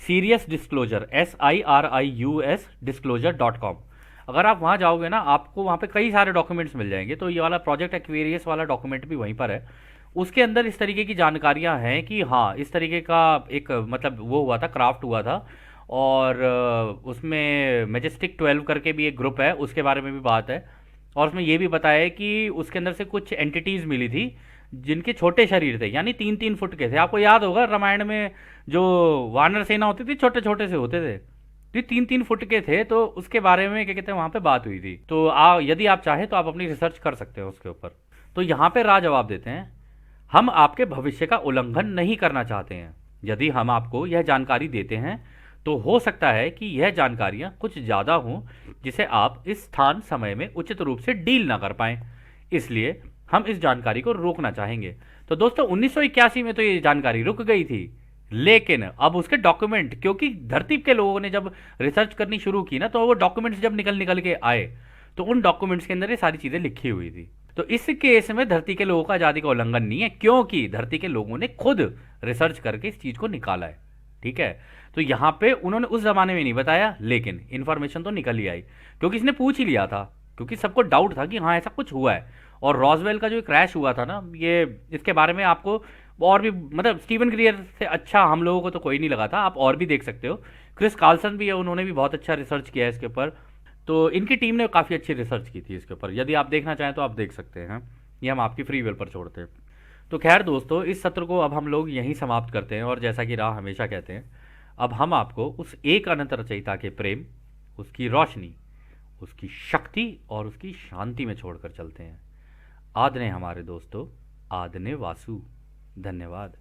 सीरियस डिस्क्लोजर, SIRIUS disclosure.com। अगर आप वहाँ जाओगे ना, आपको वहाँ पे कई सारे डॉक्यूमेंट्स मिल जाएंगे। तो ये वाला प्रोजेक्ट एक्वेरियस वाला डॉक्यूमेंट भी वहीं पर है। उसके अंदर इस तरीके की जानकारियाँ हैं कि हाँ इस तरीके का एक मतलब वो हुआ था, क्राफ्ट हुआ था। और उसमें मैजेस्टिक 12 करके भी एक ग्रुप है, उसके बारे में भी बात है। और उसमें ये भी बताया है कि उसके अंदर से कुछ एंटिटीज़ मिली थी जिनके छोटे शरीर थे, यानी 3-3 फुट के थे। आपको याद होगा रामायण में जो वानर सेना होती थी छोटे छोटे से होते थे, तो 3-3 फुट के थे। तो उसके बारे में क्या कहते हैं वहाँ पे बात हुई थी। तो यदि आप चाहें तो आप अपनी रिसर्च कर सकते हो उसके ऊपर। तो यहाँ पे राज जवाब देते हैं, हम आपके भविष्य का उल्लंघन नहीं करना चाहते हैं। यदि हम आपको यह जानकारी देते हैं तो हो सकता है कि यह जानकारियां कुछ ज़्यादा हों जिसे आप इस स्थान समय में उचित रूप से डील ना कर पाएं, इसलिए हम इस जानकारी को रोकना चाहेंगे। तो दोस्तों 1981 में तो ये जानकारी रुक गई थी, लेकिन अब उसके डॉक्यूमेंट, क्योंकि धरती के लोगों ने जब रिसर्च करनी शुरू की ना, तो वो डॉक्यूमेंट्स जब निकल निकल के आए तो उन डॉक्यूमेंट्स के अंदर ये सारी चीज़ें लिखी हुई थी। तो इस केस में धरती के लोगों का आज़ादी का उल्लंघन नहीं है, क्योंकि धरती के लोगों ने खुद रिसर्च करके इस चीज़ को निकाला है, ठीक है। तो यहाँ पे उन्होंने उस जमाने में नहीं बताया, लेकिन इन्फॉर्मेशन तो निकल ही आई, क्योंकि इसने पूछ ही लिया था, क्योंकि सबको डाउट था कि हाँ ऐसा कुछ हुआ है। और रॉसवेल का जो क्रैश हुआ था ना, ये इसके बारे में आपको और भी मतलब स्टीवन ग्रियर से अच्छा हम लोगों को तो कोई नहीं लगा था। आप और भी देख सकते हो, क्रिस कार्लसन भी है, उन्होंने भी बहुत अच्छा रिसर्च किया है इसके ऊपर। तो इनकी टीम ने काफ़ी अच्छी रिसर्च की थी इसके ऊपर। यदि आप देखना चाहें तो आप देख सकते हैं, ये हम आपकी फ्री विल पर छोड़ते हैं। तो खैर दोस्तों, इस सत्र को अब हम लोग यहीं समाप्त करते हैं। और जैसा कि राह हमेशा कहते हैं, अब हम आपको उस एक अनंत रचयिता के प्रेम, उसकी रोशनी, उसकी शक्ति और उसकी शांति में छोड़कर चलते हैं। आदने हमारे दोस्तों, आदने वासु। धन्यवाद।